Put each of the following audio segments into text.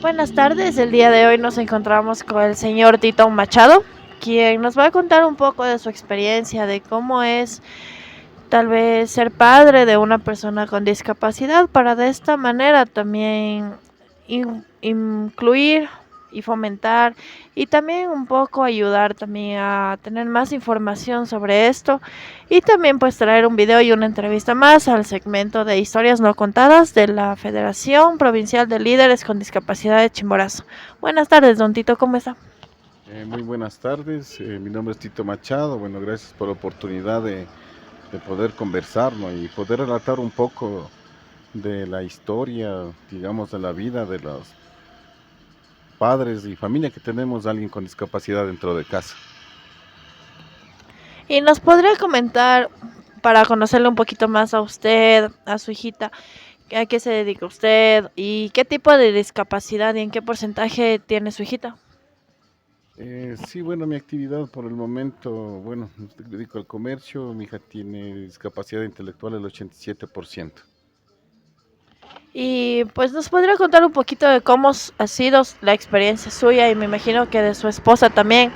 Buenas tardes, el día de hoy nos encontramos con el señor Tito Machado, quien nos va a contar un poco de su experiencia, de cómo es tal vez ser padre de una persona con discapacidad, para de esta manera también incluir y fomentar y también un poco ayudar también a tener más información sobre esto y también pues traer un video y una entrevista más al segmento de historias no contadas de la Federación Provincial de Líderes con Discapacidad de Chimborazo. Buenas tardes, don Tito, ¿cómo está? Muy buenas tardes, mi nombre es Tito Machado. Bueno, gracias por la oportunidad de poder conversar, ¿no? Y poder relatar un poco de la historia, digamos, de la vida de los padres y familia que tenemos, alguien con discapacidad dentro de casa. Y nos podría comentar, para conocerle un poquito más a usted, a su hijita, a qué se dedica usted y qué tipo de discapacidad y en qué porcentaje tiene su hijita. Sí, bueno, mi actividad por el momento, bueno, me dedico al comercio. Mi hija tiene discapacidad intelectual el 87%. Y pues nos podría contar un poquito de cómo ha sido la experiencia suya y me imagino que de su esposa también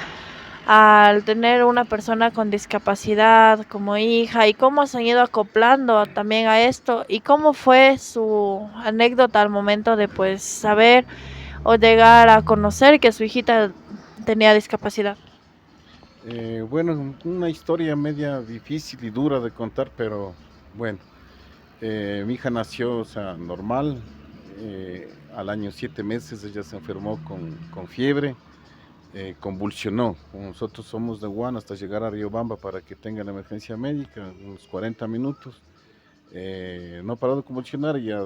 al tener una persona con discapacidad como hija y cómo se han ido acoplando también a esto y cómo fue su anécdota al momento de pues saber o llegar a conocer que su hijita tenía discapacidad. Bueno, una historia media difícil y dura de contar, pero bueno. Mi hija nació, o sea, normal. Al año 7 meses ella se enfermó con fiebre, convulsionó. Como nosotros somos de Guano hasta llegar a Riobamba para que tenga la emergencia médica, unos 40 minutos. No paró de convulsionar y ya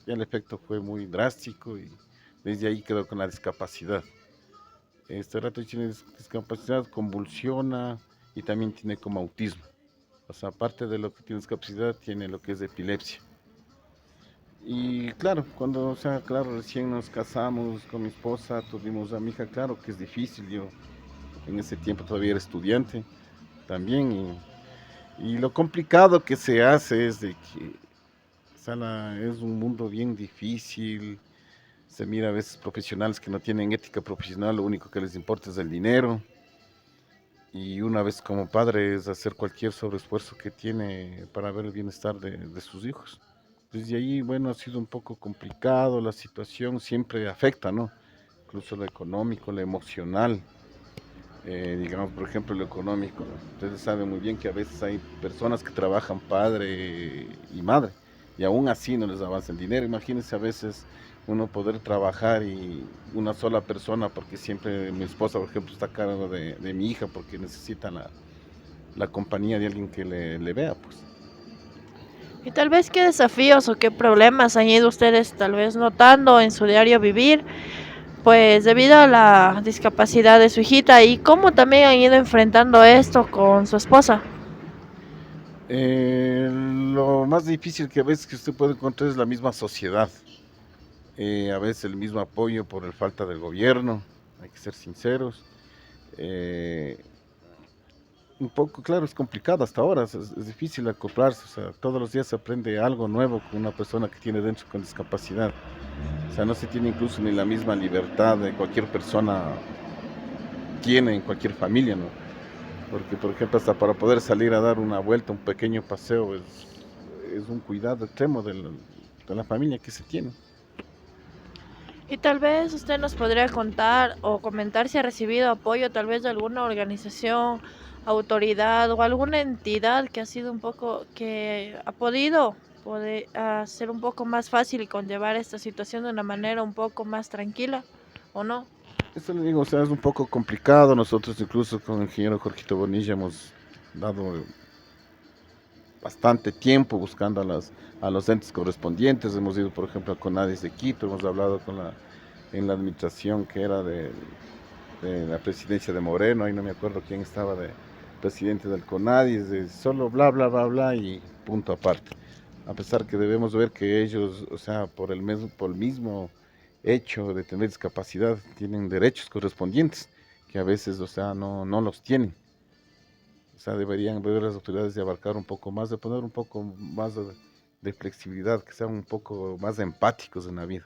el efecto fue muy drástico y desde ahí quedó con la discapacidad. Este rato tiene discapacidad, convulsiona y también tiene como autismo. O sea, aparte de lo que tiene discapacidad, tiene lo que es epilepsia. Y claro, cuando, o sea, claro, recién nos casamos con mi esposa, tuvimos a mi hija, claro que es difícil. Yo en ese tiempo todavía era estudiante también. Y lo complicado que se hace es de que, o sea, es un mundo bien difícil. Se mira a veces profesionales que no tienen ética profesional, lo único que les importa es el dinero. Y una vez como padre es hacer cualquier sobreesfuerzo que tiene para ver el bienestar de sus hijos. Desde ahí, bueno, ha sido un poco complicado, la situación siempre afecta, ¿no? Incluso lo económico, lo emocional. Digamos, por ejemplo, lo económico. Ustedes saben muy bien que a veces hay personas que trabajan padre y madre y aún así no les avanza el dinero. Imagínense a veces uno poder trabajar y una sola persona, porque siempre mi esposa, por ejemplo, está a cargo de mi hija porque necesita la compañía de alguien que le vea, pues. Y tal vez qué desafíos o qué problemas han ido ustedes tal vez notando en su diario vivir, pues debido a la discapacidad de su hijita y cómo también han ido enfrentando esto con su esposa. Lo más difícil que a veces que usted puede encontrar es la misma sociedad. A veces el mismo apoyo por el falta del gobierno, hay que ser sinceros. Eh, un poco, claro, es complicado hasta ahora, es difícil acoplarse. O sea, todos los días se aprende algo nuevo con una persona que tiene dentro con discapacidad. O sea, no se tiene incluso ni la misma libertad de cualquier persona tiene en cualquier familia, ¿no? Porque, por ejemplo, hasta para poder salir a dar una vuelta, un pequeño paseo, es un cuidado extremo de la familia que se tiene. Y tal vez usted nos podría contar o comentar si ha recibido apoyo tal vez de alguna organización, autoridad o alguna entidad que ha sido un poco, que ha podido poder hacer un poco más fácil y conllevar esta situación de una manera un poco más tranquila, ¿o no? Esto le digo, o sea, es un poco complicado. Nosotros incluso con el ingeniero Jorgito Bonilla hemos dado bastante tiempo buscando a los entes correspondientes. Hemos ido, por ejemplo, a Conadis de Quito, hemos hablado en la administración que era de la presidencia de Moreno, ahí no me acuerdo quién estaba de presidente del Conadis, de solo bla, bla, bla, bla y punto aparte. A pesar que debemos ver que ellos, o sea, por el mismo hecho de tener discapacidad, tienen derechos correspondientes, que a veces, o sea, no los tienen. O sea, deberían ver las autoridades de abarcar un poco más, de poner un poco más de flexibilidad, que sean un poco más empáticos en la vida.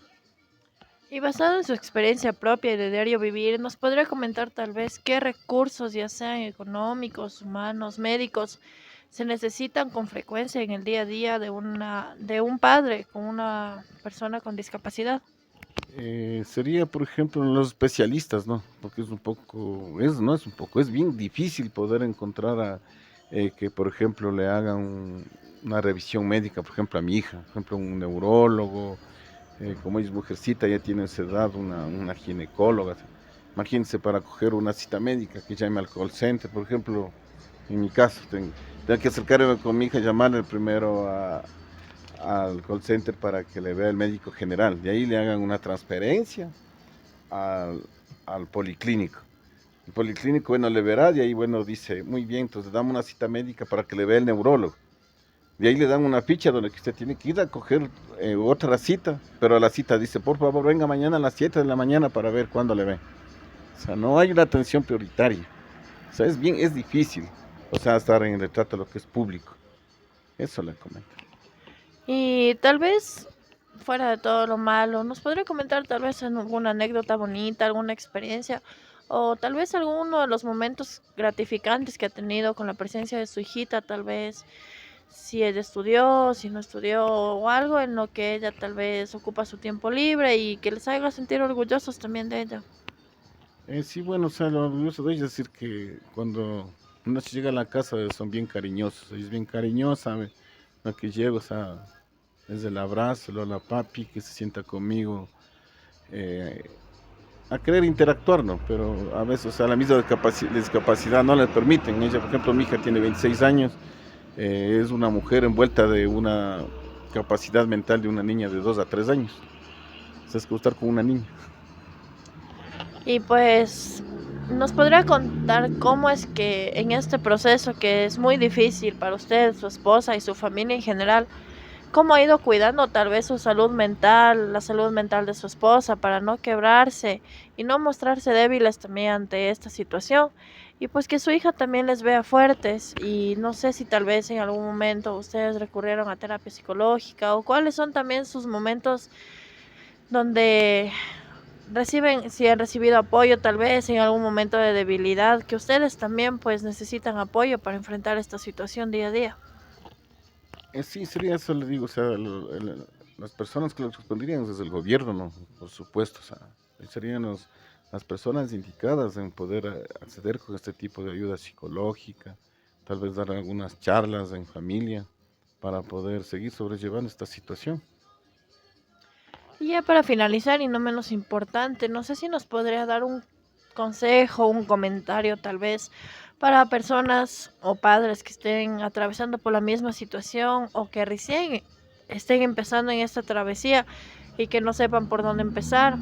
Y basado en su experiencia propia y de diario vivir, ¿nos podría comentar tal vez qué recursos, ya sean económicos, humanos, médicos, se necesitan con frecuencia en el día a día de un padre con una persona con discapacidad? Sería, por ejemplo, los especialistas, ¿no? Porque es un poco, no es un poco, es bien difícil poder encontrar que, por ejemplo, le hagan una revisión médica, por ejemplo, a mi hija, por ejemplo, un neurólogo, como ella es mujercita, ya tiene esa edad, una ginecóloga. Imagínense para coger una cita médica que llame al call center, por ejemplo, en mi caso, tengo que acercarme con mi hija, llamarle primero al call center para que le vea el médico general. De ahí le hagan una transferencia al, al policlínico. El policlínico, bueno, le verá, de ahí, bueno, dice, muy bien, entonces damos una cita médica para que le vea el neurólogo. De ahí le dan una ficha donde usted tiene que ir a coger otra cita, pero a la cita dice, por favor, venga mañana a las 7 de la mañana para ver cuándo le ve. O sea, no hay una atención prioritaria. O sea, es difícil, o sea, estar en el retrato de lo que es público. Eso le comento. Y tal vez, fuera de todo lo malo, ¿nos podría comentar tal vez en alguna anécdota bonita, alguna experiencia, o tal vez alguno de los momentos gratificantes que ha tenido con la presencia de su hijita, tal vez si ella estudió, si no estudió, o algo en lo que ella tal vez ocupa su tiempo libre y que les haga sentir orgullosos también de ella? Sí, bueno, o sea, lo orgulloso de ella es decir que cuando una chica llega a la casa son bien cariñosos, ella es bien cariñosa, la que llego, o sea, es el abrazo, luego la papi que se sienta conmigo, eh, a querer interactuar, ¿no? Pero a veces, o sea, la misma discapacidad no le permiten. Ella, por ejemplo, mi hija tiene 26 años, es una mujer envuelta de una capacidad mental de una niña de 2 a 3 años. O sea, es que estar con una niña. Y pues, ¿nos podría contar cómo es que en este proceso que es muy difícil para usted, su esposa y su familia en general, cómo ha ido cuidando tal vez su salud mental, la salud mental de su esposa para no quebrarse y no mostrarse débiles también ante esta situación? Y pues que su hija también les vea fuertes y no sé si tal vez en algún momento ustedes recurrieron a terapia psicológica o cuáles son también sus momentos donde reciben, si han recibido apoyo tal vez en algún momento de debilidad, que ustedes también pues necesitan apoyo para enfrentar esta situación día a día. Sí, sería eso, le digo, o sea, las personas que lo responderían desde el gobierno, ¿no? Por supuesto, o sea, serían las personas indicadas en poder acceder con este tipo de ayuda psicológica, tal vez dar algunas charlas en familia para poder seguir sobrellevando esta situación. Y ya para finalizar y no menos importante, no sé si nos podría dar un consejo, un comentario tal vez para personas o padres que estén atravesando por la misma situación o que recién estén empezando en esta travesía y que no sepan por dónde empezar.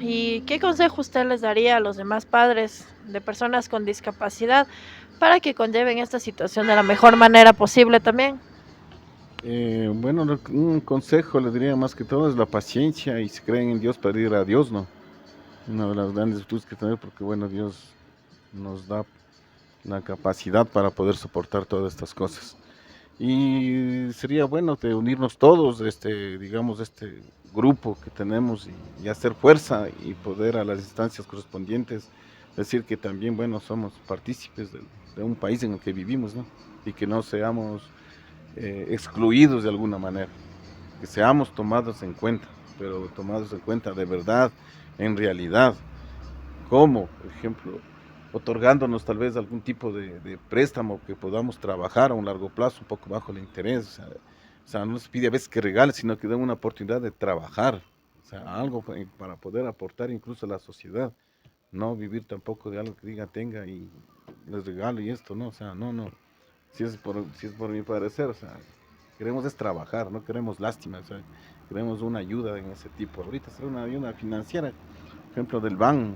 ¿Y qué consejo usted les daría a los demás padres de personas con discapacidad para que conlleven esta situación de la mejor manera posible también? Bueno, un consejo le diría más que todo es la paciencia y si creen en Dios, pedir a Dios, ¿no? Una de las grandes virtudes que tener porque, bueno, Dios nos da la capacidad para poder soportar todas estas cosas. Y sería bueno de unirnos todos, digamos, este grupo que tenemos y hacer fuerza y poder a las instancias correspondientes decir que también, bueno, somos partícipes de un país en el que vivimos, ¿no? Y que no seamos excluidos de alguna manera, que seamos tomados en cuenta, pero tomados en cuenta de verdad, en realidad. ¿Cómo? Por ejemplo, otorgándonos tal vez algún tipo de préstamo que podamos trabajar a un largo plazo, un poco bajo el interés. O sea, no se pide a veces que regalen, sino que den una oportunidad de trabajar. O sea, algo para poder aportar incluso a la sociedad. No vivir tampoco de algo que diga tenga y les regalo y esto, no. O sea, no, no. Si es por mi parecer, o sea, queremos es trabajar, no queremos lástima. O sea, queremos una ayuda en ese tipo. Ahorita será una ayuda financiera, por ejemplo, del BAN,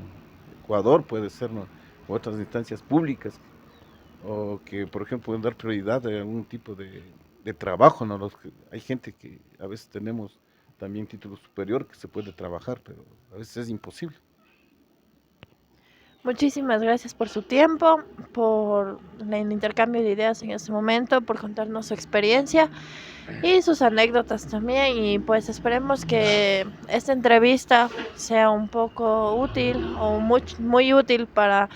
Ecuador puede ser, ¿no? U otras instancias públicas, o que, por ejemplo, pueden dar prioridad a algún tipo de trabajo, ¿no? Hay gente que a veces tenemos también título superior que se puede trabajar, pero a veces es imposible. Muchísimas gracias por su tiempo, por el intercambio de ideas en este momento, por contarnos su experiencia y sus anécdotas también. Y pues esperemos que esta entrevista sea un poco útil o muy útil para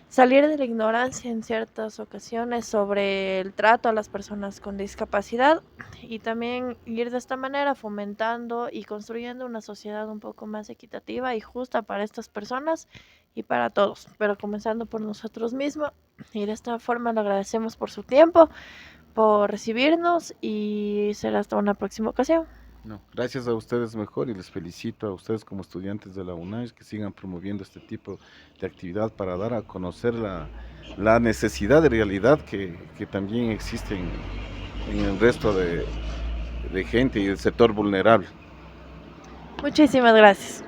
salir de la ignorancia en ciertas ocasiones sobre el trato a las personas con discapacidad y también ir de esta manera fomentando y construyendo una sociedad un poco más equitativa y justa para estas personas y para todos, pero comenzando por nosotros mismos. Y de esta forma le agradecemos por su tiempo, por recibirnos y será hasta una próxima ocasión. No, gracias a ustedes mejor y les felicito a ustedes como estudiantes de la UNAIS que sigan promoviendo este tipo de actividad para dar a conocer la necesidad de realidad que también existe en el resto de gente y el sector vulnerable. Muchísimas gracias.